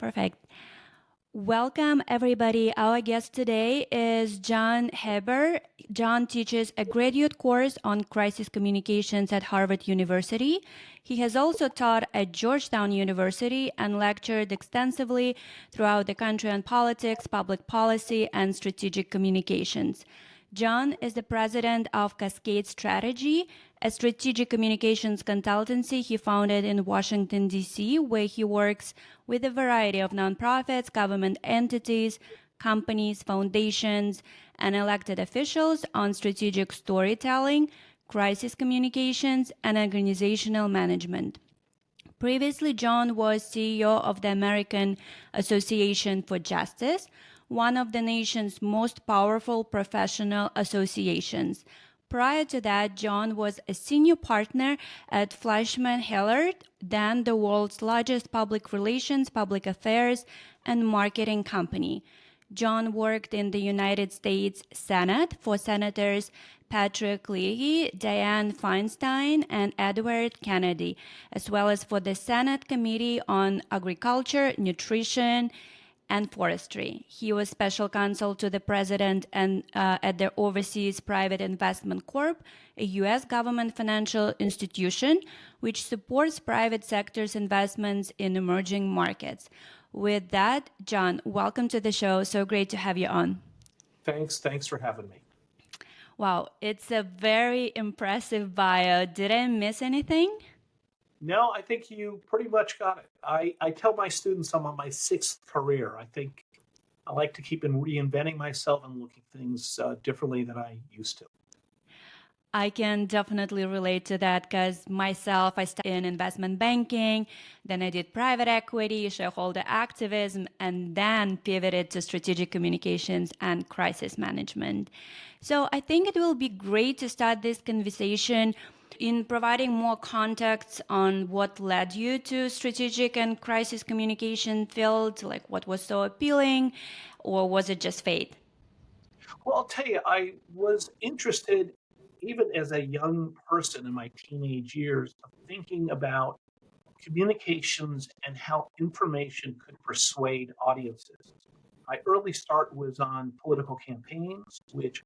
Perfect. Welcome, everybody. Our guest today is Jon Haber. Jon teaches a graduate course on crisis communications at Harvard University. He has also taught at Georgetown University and lectured extensively throughout the country on politics, public policy, and strategic communications. Jon is the president of Cascade Strategy, a strategic communications consultancy he founded in Washington, D.C., where he works with a variety of nonprofits, government entities, companies, foundations, and elected officials on strategic storytelling, crisis communications, and organizational management. Previously, Jon was CEO of the American Association for Justice, one of the nation's most powerful professional associations. Prior to that, Jon was a senior partner at FleishmanHillard, then the world's largest public relations, public affairs, and marketing company. Jon worked in the United States Senate for Senators Patrick Leahy, Dianne Feinstein, and Edward Kennedy, as well as for the Senate Committee on Agriculture, Nutrition, and Forestry. He was special counsel to the president and at the Overseas Private Investment Corp, a U.S. government financial institution which supports private sector's investments in emerging markets. With that, Jon, welcome to the show. So great to have you on. Thanks for having me. Wow, it's a very impressive bio. Did I miss anything? No, I think you pretty much got it. I tell my students I'm on my sixth career. I think I like to keep reinventing myself and looking at things differently than I used to. I can definitely relate to that because myself, I started in investment banking, then I did private equity, shareholder activism, and then pivoted to strategic communications and crisis management. So I think it will be great to start this conversation in providing more context on what led you to strategic and crisis communication field, like what was so appealing, or was it just fate? Well, I'll tell you, I was interested even as a young person in my teenage years of thinking about communications and how information could persuade audiences. My early start was on political campaigns, which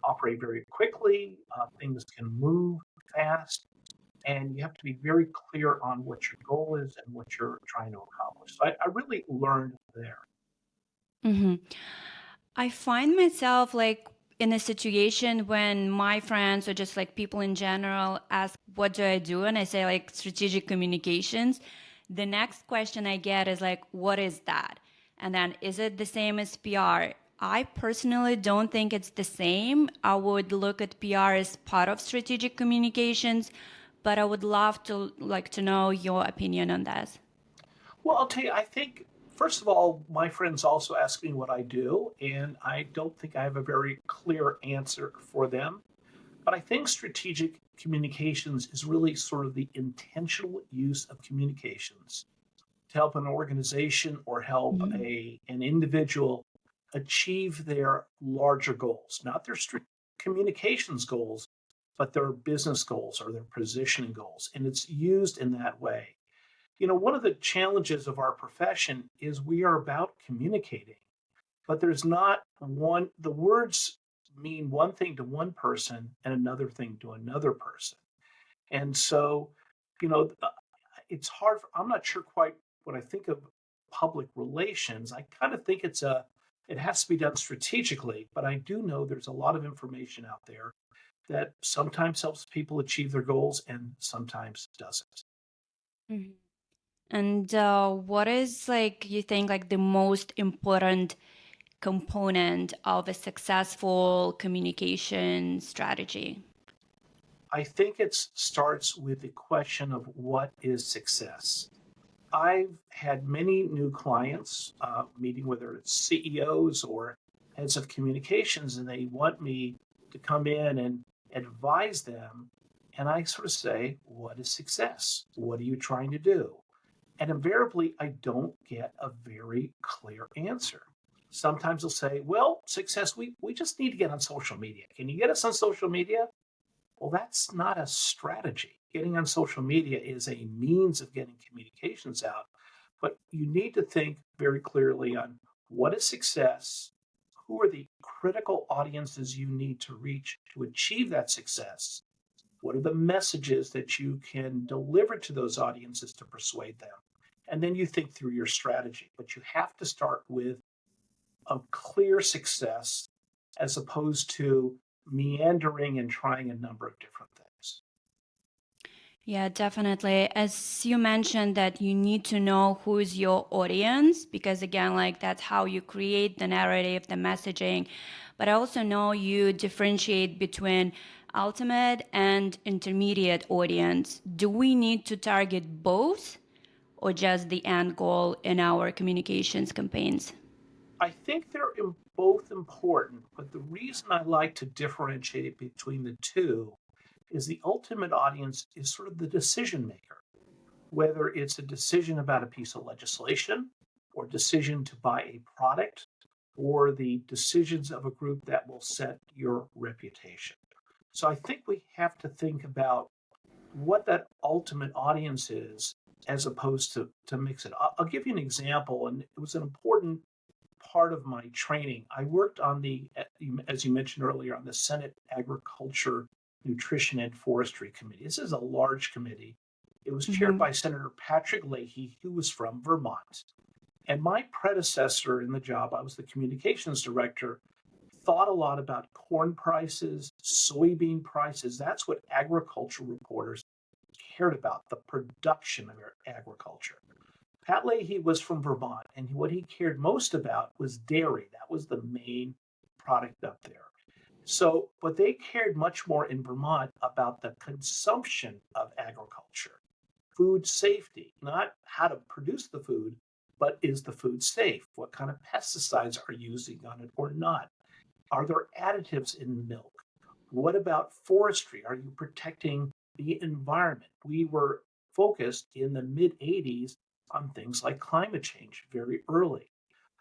operate very quickly. Things can move fast, and you have to be very clear on what your goal is and what you're trying to accomplish. So I really learned there. Mm-hmm. I find myself like in a situation when my friends or just like people in general ask, what do I do? And I say like strategic communications. The next question I get is like, what is that? And then is it the same as PR? I personally don't think it's the same. I would look at PR as part of strategic communications, but I would love to know your opinion on that. Well, I'll tell you, I think, first of all, my friends also ask me what I do, and I don't think I have a very clear answer for them. But I think strategic communications is really sort of the intentional use of communications to help an organization or help an individual achieve their larger goals, not their communications goals, but their business goals or their positioning goals. And it's used in that way. You know, one of the challenges of our profession is we are about communicating, but there's not one, the words mean one thing to one person and another thing to another person. And so, you know, it's hard. I'm not sure quite what I think of public relations. I kind of think it has to be done strategically, but I do know there's a lot of information out there that sometimes helps people achieve their goals and sometimes doesn't. Mm-hmm. And what is like you think like the most important component of a successful communication strategy? I think it starts with the question of what is success. I've had many new clients meeting, whether it's CEOs or heads of communications, and they want me to come in and advise them. And I sort of say, what is success? What are you trying to do? And invariably, I don't get a very clear answer. Sometimes they'll say, well, success, we just need to get on social media. Can you get us on social media? Well, that's not a strategy. Getting on social media is a means of getting communications out, But you need to think very clearly on what is success, who are the critical audiences you need to reach to achieve that success, what are the messages that you can deliver to those audiences to persuade them, and then you think through your strategy. But you have to start with a clear success as opposed to meandering and trying a number of different things. Yeah, definitely. As you mentioned that you need to know who is your audience, because again, like that's how you create the narrative, the messaging. But I also know you differentiate between ultimate and intermediate audience. Do we need to target both or just the end goal in our communications campaigns? I think they're both important, but the reason I like to differentiate between the two is the ultimate audience is sort of the decision maker, whether it's a decision about a piece of legislation or decision to buy a product or the decisions of a group that will set your reputation. So I think we have to think about what that ultimate audience is as opposed to mix it. I'll give you an example, and it was an important part of my training. I worked on as you mentioned earlier, on the Senate Agriculture, Nutrition, and Forestry Committee. This is a large committee. It was chaired Mm-hmm. by Senator Patrick Leahy, who was from Vermont. And my predecessor in the job, I was the communications director, thought a lot about corn prices, soybean prices. That's what agriculture reporters cared about, the production of agriculture. Pat Leahy was from Vermont, and what he cared most about was dairy. That was the main product up there. So, but they cared much more in Vermont about the consumption of agriculture, food safety, not how to produce the food, but is the food safe? What kind of pesticides are you using on it or not? Are there additives in milk? What about forestry? Are you protecting the environment? We were focused in the mid 80s on things like climate change very early.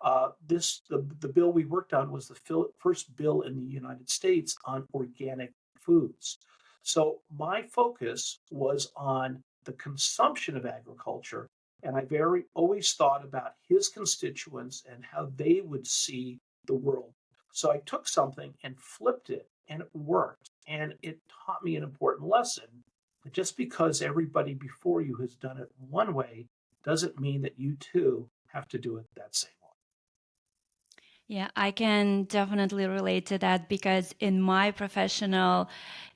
The bill we worked on was the first bill in the United States on organic foods. So my focus was on the consumption of agriculture, and I very always thought about his constituents and how they would see the world. So I took something and flipped it, and it worked. And it taught me an important lesson that just because everybody before you has done it one way doesn't mean that you too have to do it that same way. Yeah, I can definitely relate to that because in my professional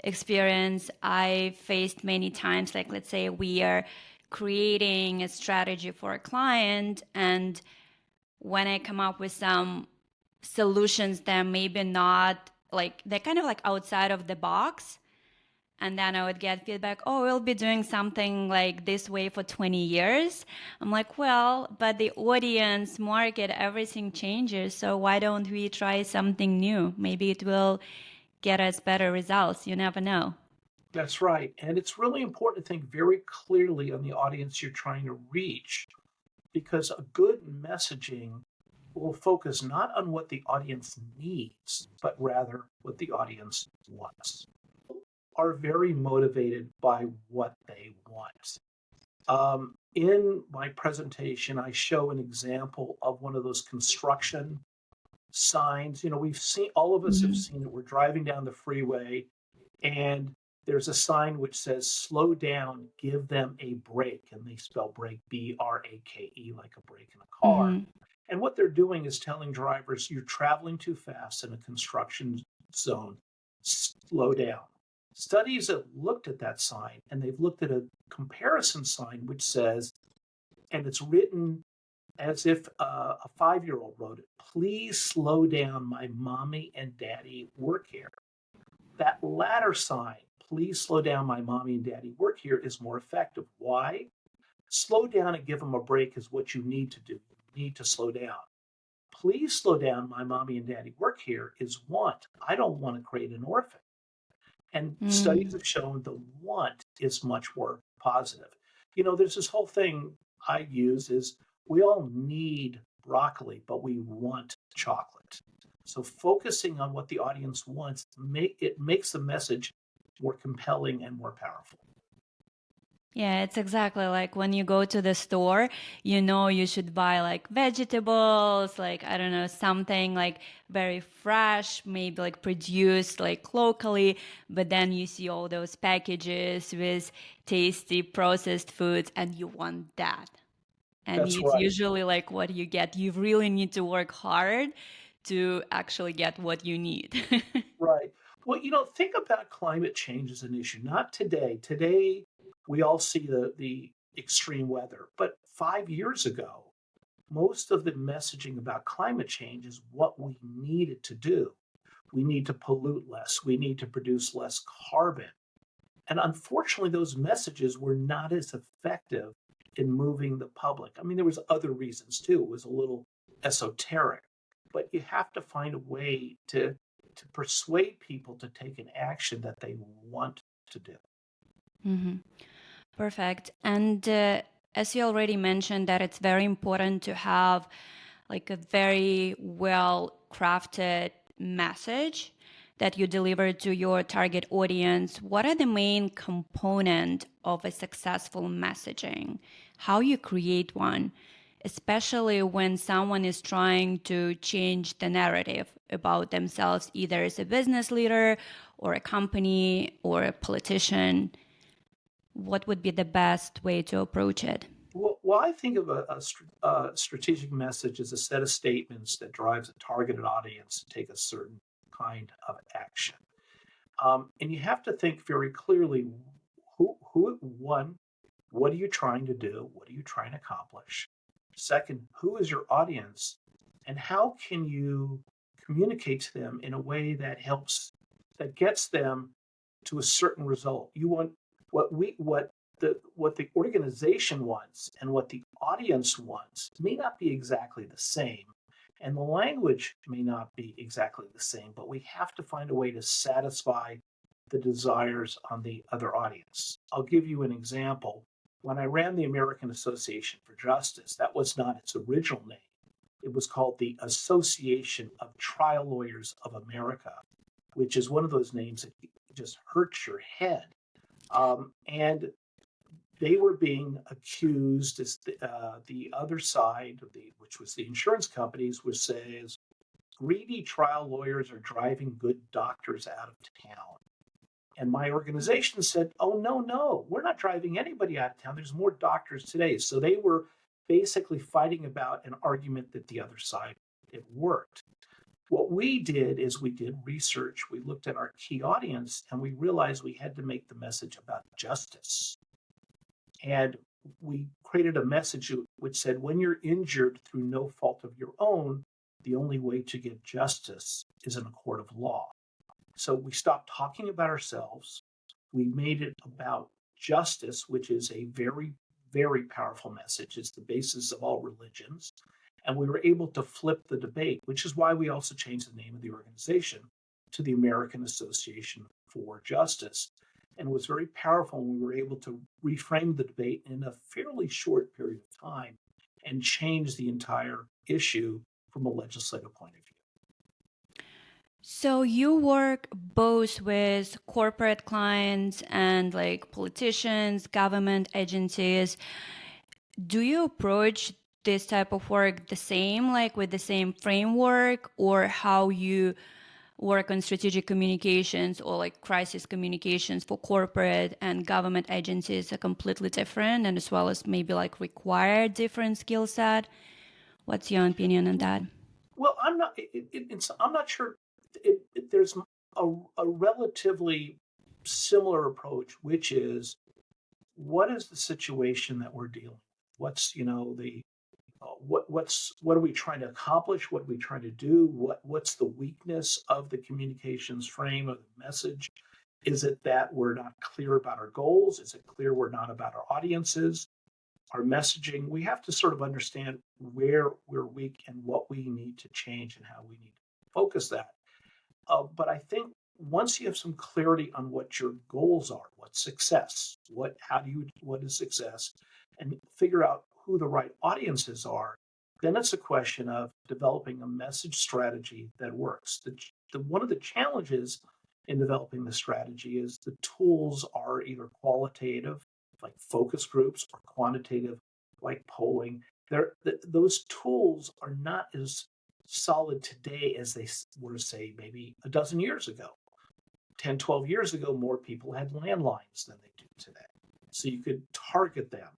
experience, I faced many times, like let's say we are creating a strategy for a client, and when I come up with some solutions that maybe not like they're kind of like outside of the box, and then I would get feedback, oh, we'll be doing something like this way for 20 years. I'm like, well, but the audience, market, everything changes. So why don't we try something new? Maybe it will get us better results. You never know. That's right. And it's really important to think very clearly on the audience you're trying to reach, because a good messaging will focus not on what the audience needs, but rather what the audience wants. Are very motivated by what they want. In my presentation, I show an example of one of those construction signs. You know, we've seen, all of us have Mm-hmm. seen it. We're driving down the freeway, and there's a sign which says, slow down, give them a break. And they spell break BRAKE, like a brake in a car. Mm-hmm. And what they're doing is telling drivers, you're traveling too fast in a construction zone, slow down. Studies have looked at that sign, and they've looked at a comparison sign which says, and it's written as if a 5-year-old wrote it, please slow down, my mommy and daddy work here. That latter sign, please slow down, my mommy and daddy work here, is more effective. Why? Slow down and give them a break is what you need to do. You need to slow down. Please slow down, my mommy and daddy work here is want. I don't want to create an orphan. And studies Mm-hmm. have shown the want is much more positive. You know, there's this whole thing I use is we all need broccoli, but we want chocolate. So focusing on what the audience wants, it makes the message more compelling and more powerful. Yeah, it's exactly like when you go to the store, you know you should buy like vegetables, like I don't know, something like very fresh, maybe like produced like locally, but then you see all those packages with tasty processed foods and you want that. And That's it's right. usually like what you get. You really need to work hard to actually get what you need. Right. Well, think about climate change as an issue. Not today. Today, we all see the extreme weather. But 5 years ago, most of the messaging about climate change is what we needed to do. We need to pollute less. We need to produce less carbon. And unfortunately, those messages were not as effective in moving the public. I mean, there was other reasons too. It was a little esoteric, but you have to find a way to persuade people to take an action that they want to do. hmm Perfect. And as you already mentioned, that it's very important to have like a very well crafted message that you deliver to your target audience. What are the main component of a successful messaging? How you create one, especially when someone is trying to change the narrative about themselves, either as a business leader or a company or a politician. What would be the best way to approach it? Well, I think of a strategic message as a set of statements that drives a targeted audience to take a certain kind of action. And you have to think very clearly one, what are you trying to do? What are you trying to accomplish? Second, who is your audience? And how can you communicate to them in a way that gets them to a certain result? You want what the organization wants and what the audience wants may not be exactly the same. And the language may not be exactly the same, but we have to find a way to satisfy the desires on the other audience. I'll give you an example. When I ran the American Association for Justice, that was not its original name. It was called the Association of Trial Lawyers of America, which is one of those names that just hurts your head. And they were being accused, as the other side, which was the insurance companies, which says greedy trial lawyers are driving good doctors out of town. And my organization said, oh, no, no, we're not driving anybody out of town. There's more doctors today. So they were basically fighting about an argument that the other side it worked. What we did is we did research. We looked at our key audience and we realized we had to make the message about justice. And we created a message which said, when you're injured through no fault of your own, the only way to get justice is in a court of law. So we stopped talking about ourselves. We made it about justice, which is a very, very powerful message. It's the basis of all religions. And we were able to flip the debate, which is why we also changed the name of the organization to the American Association for Justice. And it was very powerful, and we were able to reframe the debate in a fairly short period of time and change the entire issue from a legislative point of view. So you work both with corporate clients and like politicians, government agencies. Do you approach this type of work the same, like with the same framework, or how you work on strategic communications or like crisis communications for corporate and government agencies are completely different, and as well as maybe like require different skill set? What's your opinion on that? Well, I'm not sure. There's a relatively similar approach, which is what is the situation that we're dealing with? What's the what are we trying to accomplish? What are we trying to do? What's the weakness of the communications frame of the message? Is it that we're not clear about our goals? Is it clear we're not about our audiences, our messaging? We have to sort of understand where we're weak and what we need to change and how we need to focus that. But I think once you have some clarity on what your goals are, what's success, what is success, and figure out who the right audiences are, then it's a question of developing a message strategy that works. One of the challenges in developing the strategy is the tools are either qualitative like focus groups or quantitative like polling. Those tools are not as solid today as they were, say, maybe a dozen years ago. 10, 12 years ago, more people had landlines than they do today. So you could target them.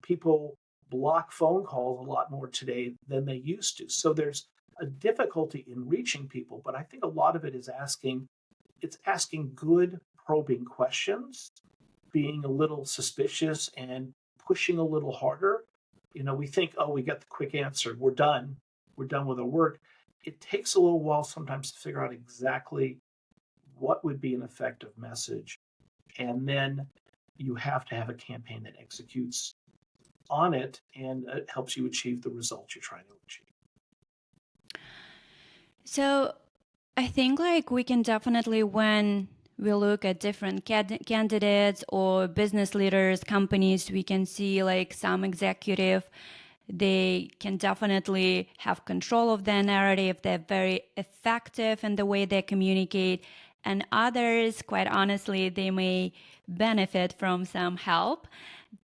People block phone calls a lot more today than they used to. So there's a difficulty in reaching people, but I think a lot of it is asking good probing questions, being a little suspicious and pushing a little harder. We think, oh, we got the quick answer. We're done with our work. It takes a little while sometimes to figure out exactly what would be an effective message. And then you have to have a campaign that executes on it and it helps you achieve the results you're trying to achieve. So I think like we can definitely, when we look at different candidates or business leaders, companies, we can see like some executive, they can definitely have control of their narrative. They're very effective in the way they communicate. And others, quite honestly, they may benefit from some help.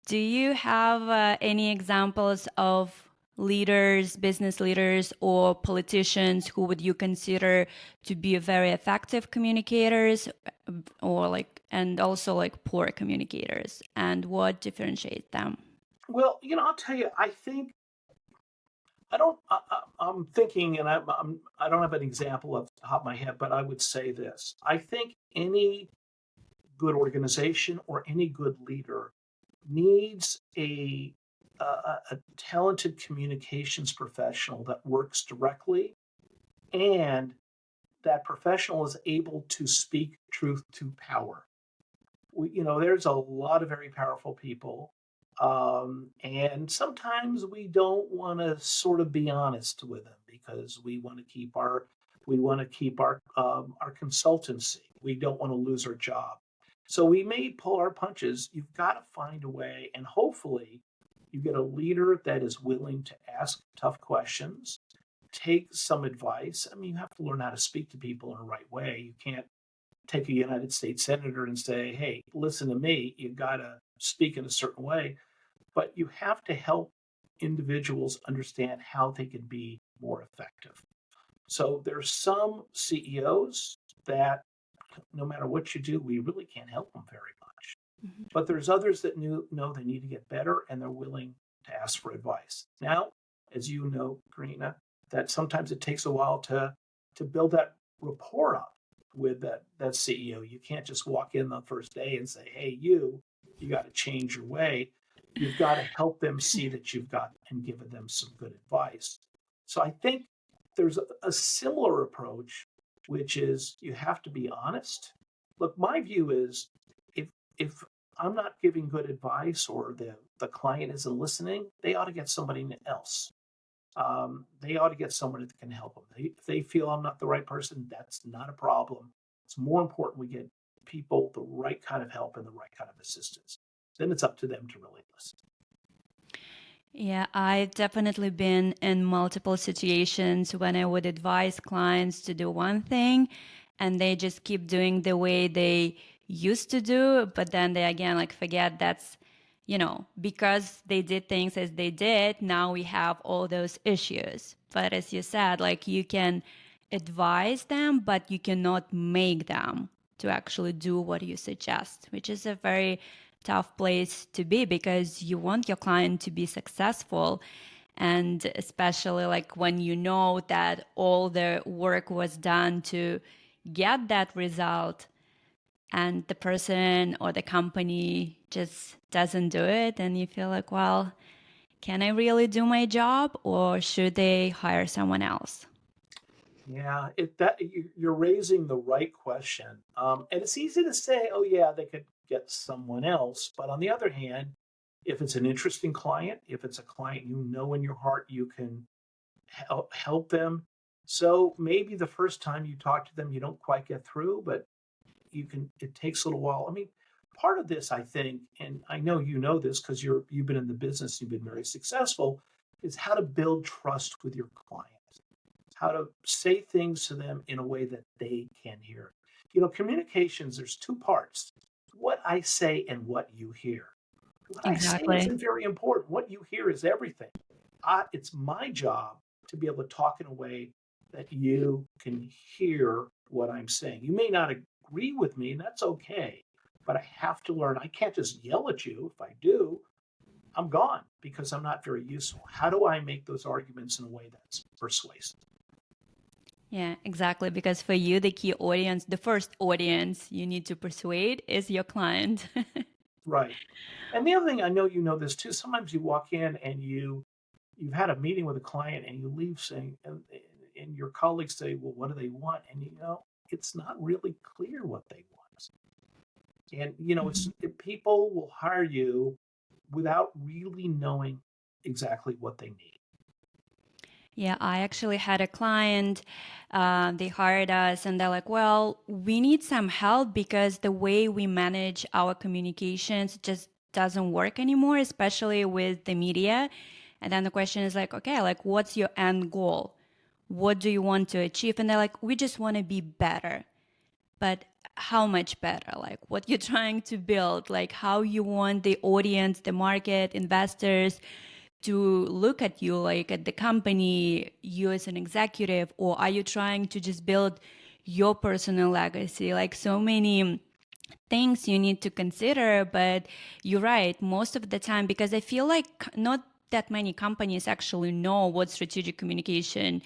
Do you have any examples of leaders, business leaders, or politicians who would you consider to be very effective communicators, or and also like poor communicators, and what differentiates them? Well, I'll tell you, I think I'm thinking, and I don't have an example off the top of my head, but I would say this. I think any good organization or any good leader needs a talented communications professional that works directly, and that professional is able to speak truth to power. There's a lot of very powerful people, and sometimes we don't want to sort of be honest with them because we want to keep our consultancy. We don't want to lose our job. So we may pull our punches. You've got to find a way, and hopefully you get a leader that is willing to ask tough questions, take some advice. I mean, you have to learn how to speak to people in the right way. You can't take a United States senator and say, hey, listen to me. You've got to speak in a certain way. But you have to help individuals understand how they can be more effective. So there's some CEOs that no matter what you do, we really can't help them very much. Mm-hmm. But there's others that know they need to get better and they're willing to ask for advice. Now, as you know, Karina, that sometimes it takes a while to build that rapport up with that CEO. You can't just walk in the first day and say, hey, you got to change your way. You've got to help them see that you've got and given them some good advice. So I think there's a similar approach, which is you have to be honest. Look, my view is if I'm not giving good advice or the client isn't listening, they ought to get somebody else. They ought to get someone that can help them. If they feel I'm not the right person, that's not a problem. It's more important we get people the right kind of help and the right kind of assistance. Then it's up to them to really listen. Yeah, I've definitely been in multiple situations when I would advise clients to do one thing and they just keep doing the way they used to do, but then they again forget that's, because they did things as they did, now we have all those issues. But as you said, you can advise them, but you cannot make them to actually do what you suggest, which is a very tough place to be because you want your client to be successful. And especially when you know that all the work was done to get that result and the person or the company just doesn't do it, and you feel well, can I really do my job or should they hire someone else? Yeah, you're raising the right question. And it's easy to say, oh yeah, they could get someone else. But on the other hand, if it's an interesting client, if it's a client in your heart you can help them. So maybe the first time you talk to them, you don't quite get through, but it takes a little while. I mean, part of this, I think, and I know you know this because you've been in the business, you've been very successful, is how to build trust with your client. How to say things to them in a way that they can hear. Communications, there's two parts. what I say and what you hear. What I say Exactly. isn't very important. What you hear is everything. It's my job to be able to talk in a way that you can hear what I'm saying. You may not agree with me, and that's okay, but I have to learn. I can't just yell at you. If I do, I'm gone because I'm not very useful. How do I make those arguments in a way that's persuasive? Yeah, exactly. Because for you, the key audience, the first audience you need to persuade is your client. Right. And the other thing, I know you know this too. Sometimes you walk in and you've had a meeting with a client and you leave saying, and your colleagues say, well, what do they want? And it's not really clear what they want. And Mhm. people will hire you without really knowing exactly what they need. Yeah, I actually had a client. They hired us and they're like, well, we need some help because the way we manage our communications just doesn't work anymore, especially with the media. And then the question is like, okay, like, what's your end goal? What do you want to achieve? And they're like, we just want to be better. But how much better? Like, what you're trying to build, like, how you want the audience, the market, investors to look at you, like at the company, you as an executive, or are you trying to just build your personal legacy? Like so many things you need to consider, but you're right, most of the time, because I feel like not that many companies actually know what strategic communication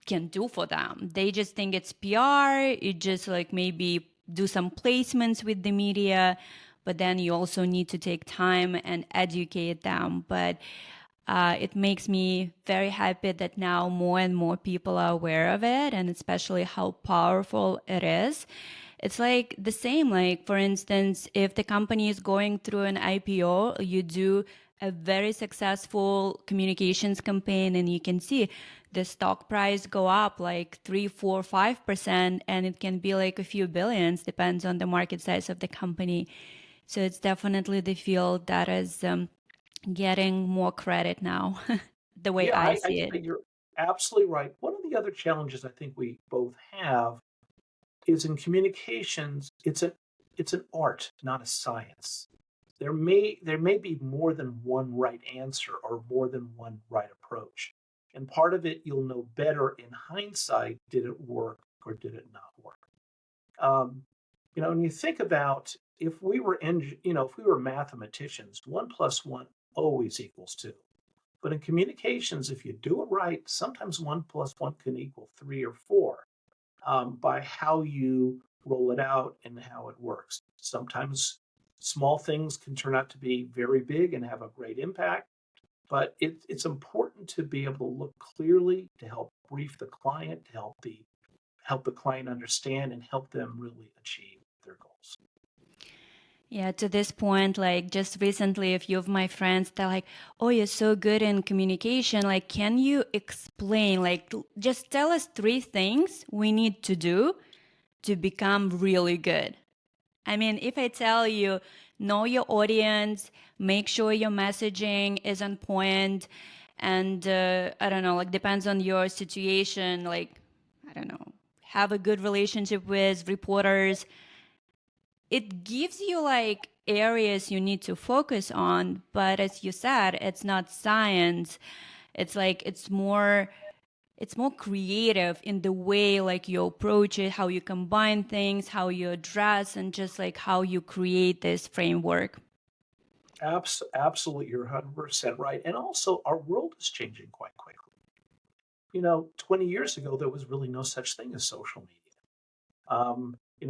can do for them. They just think it's PR, it just like maybe do some placements with the media, but then you also need to take time and educate them. But it makes me very happy that now more and more people are aware of it, and especially how powerful it is. It's like the same, like, for instance, if the company is going through an IPO, you do a very successful communications campaign, and you can see the stock price go up like 3, 4, 5%, and it can be like a few billions, depends on the market size of the company. So it's definitely the field that is getting more credit now, the way Yeah, I I see it. think you're absolutely right. One of the other challenges I think we both have is in communications, it's an art, not a science. There may be more than one right answer or more than one right approach. And part of it you'll know better in hindsight, did it work or did it not work? Um, when you think about if we were mathematicians, 1 plus 1 always equals 2. But in communications, if you do it right, sometimes 1 plus 1 can equal 3 or 4 by how you roll it out and how it works. Sometimes small things can turn out to be very big and have a great impact, but it's important to be able to look clearly to help brief the client, to help the client understand and help them really achieve their goals. Yeah, to this point, like just recently, a few of my friends, they're like, oh, you're so good in communication. Like, can you explain, like, just tell us 3 things we need to do to become really good? I mean, if I tell you, know your audience, make sure your messaging is on point, and I don't know, like, depends on your situation, like, I don't know, have a good relationship with reporters, it gives you like areas you need to focus on. But as you said, it's not science. It's like it's more creative in the way like you approach it, how you combine things, how you address, and just like how you create this framework. Absolutely, you're 100% right. And also, our world is changing quite quickly. 20 years ago, there was really no such thing as social media.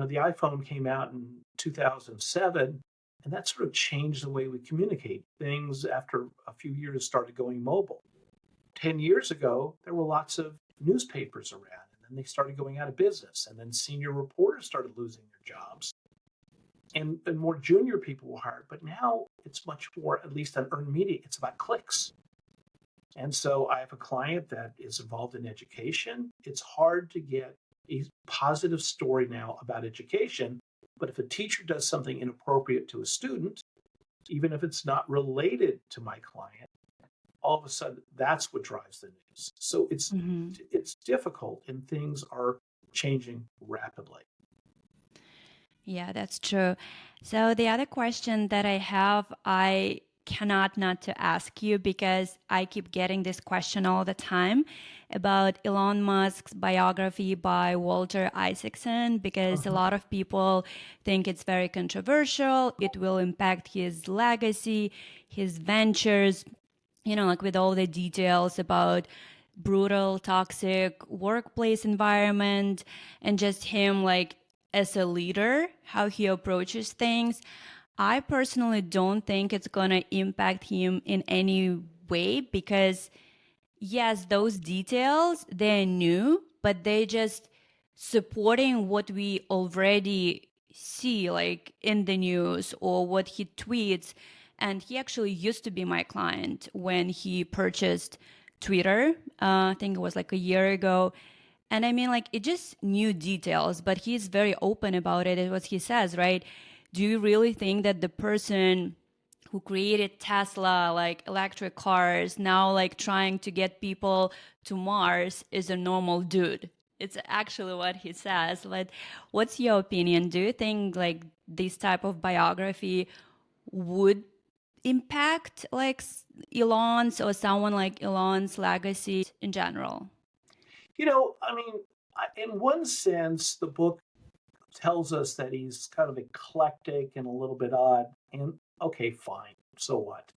The iPhone came out in 2007, and that sort of changed the way we communicate. Things after a few years started going mobile. 10 years ago, there were lots of newspapers around, and then they started going out of business, and then senior reporters started losing their jobs, and more junior people were hired. But now it's much more, at least on earned media, it's about clicks. And so I have a client that is involved in education. It's hard to get a positive story now about education, but if a teacher does something inappropriate to a student, even if it's not related to my client, all of a sudden that's what drives the news. So it's Hmm. it's difficult and things are changing rapidly. Yeah, that's true. So the other question that I have, I cannot not to ask you because I keep getting this question all the time about Elon Musk's biography by Walter Isaacson because a Mhm. lot of people think it's very controversial. It will impact his legacy, his ventures, like with all the details about brutal, toxic workplace environment and just him, like, as a leader, how he approaches things. I personally don't think it's going to impact him in any way because, yes, those details, they're new, but they just supporting what we already see, like in the news or what he tweets. And he actually used to be my client when he purchased Twitter. I think it was like a year ago. And I mean, like, it just new details, but he's very open about it. It's what he says, right? Do you really think that the person who created Tesla, like electric cars, now like trying to get people to Mars is a normal dude? It's actually what he says. But what's your opinion? Do you think like this type of biography would impact like Elon's or someone like Elon's legacy in general? I mean, in one sense, the book tells us that he's kind of eclectic and a little bit odd. And okay, fine. So what?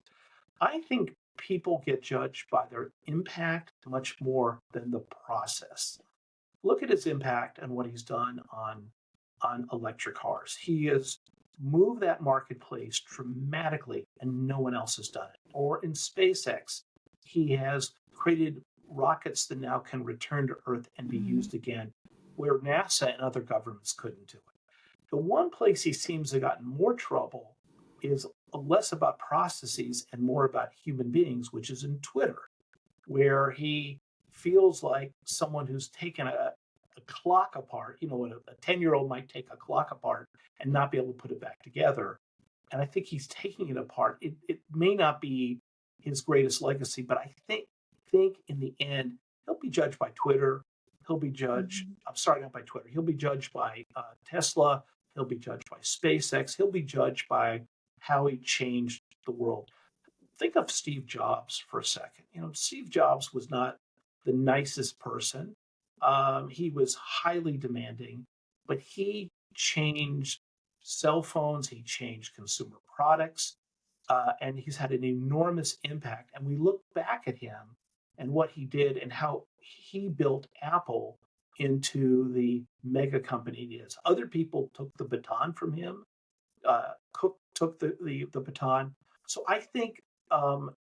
I think people get judged by their impact much more than the process. Look at his impact and what he's done on electric cars. He has moved that marketplace dramatically and no one else has done it. Or in SpaceX, he has created rockets that now can return to Earth and be Mm-hmm. used again, where NASA and other governments couldn't do it. The one place he seems to have gotten more trouble is less about processes and more about human beings, which is in Twitter, where he feels like someone who's taken a clock apart. A 10-year-old might take a clock apart and not be able to put it back together. And I think he's taking it apart. It may not be his greatest legacy, but I think in the end, he'll be judged by Twitter. He'll be judged, Mm-hmm. I'm sorry, not by Twitter. He'll be judged by Tesla. He'll be judged by SpaceX. He'll be judged by how he changed the world. Think of Steve Jobs for a second. Steve Jobs was not the nicest person. He was highly demanding, but he changed cell phones, he changed consumer products, and he's had an enormous impact. And we look back at him and what he did and how he built Apple into the mega company it is. Other people took the baton from him. Cook took the baton. So I think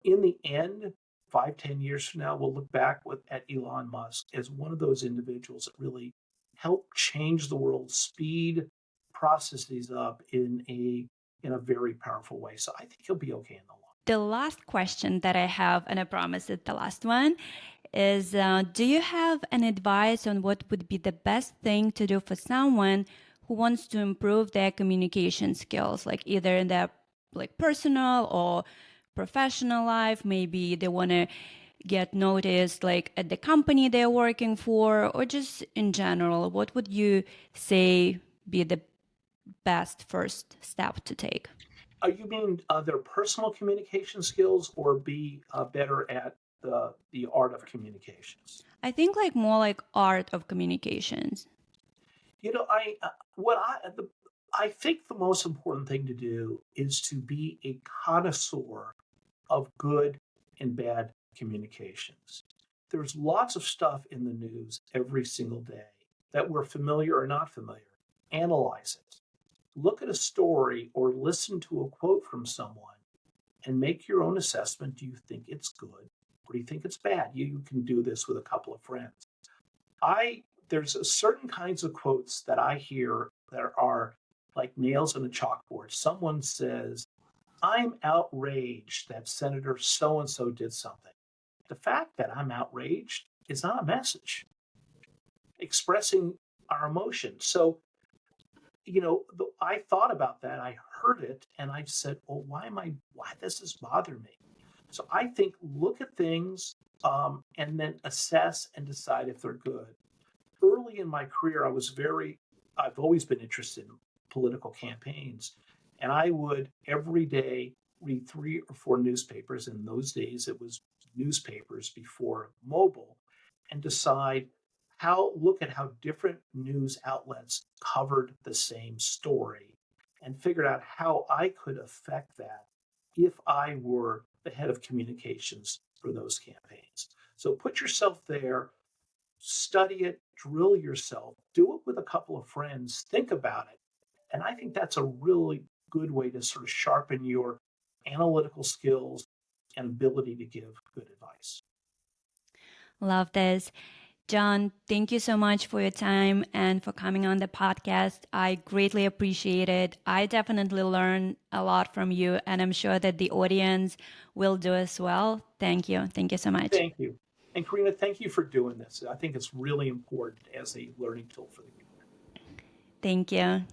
in the end, 5, 10 years from now, we'll look back at Elon Musk as one of those individuals that really helped change the world, speed processes up in a very powerful way. So I think he'll be okay in the long. The last question that I have, and I promise it's the last one, is do you have an advice on what would be the best thing to do for someone who wants to improve their communication skills, like either in their like personal or professional life? Maybe they want to get noticed like at the company they're working for, or just in general. What would you say be the best first step to take? You mean their personal communication skills or be better at the art of communications? I think like more like art of communications. I think the most important thing to do is to be a connoisseur of good and bad communications. There's lots of stuff in the news every single day that we're familiar or not familiar. Analyze it. Look at a story or listen to a quote from someone and make your own assessment. Do you think it's good or do you think it's bad? You can do this with a couple of friends. There's certain kinds of quotes that I hear that are like nails in a chalkboard. Someone says, I'm outraged that Senator so and so did something. The fact that I'm outraged is not a message expressing our emotion. So, I thought about that. I heard it and I said, well, why does this bother me? So I think look at things and then assess and decide if they're good. Early in my career, I've always been interested in political campaigns. And I would every day read 3 or 4 newspapers. In those days, it was newspapers before mobile, and look at how different news outlets covered the same story and figured out how I could affect that if I were the head of communications for those campaigns. So put yourself there, study it, drill yourself, do it with a couple of friends, think about it. And I think that's a really good way to sort of sharpen your analytical skills and ability to give good advice. Love this. Jon, thank you so much for your time and for coming on the podcast. I greatly appreciate it. I definitely learned a lot from you, and I'm sure that the audience will do as well. Thank you. Thank you so much. Thank you. And Karina, thank you for doing this. I think it's really important as a learning tool for the community. Thank you.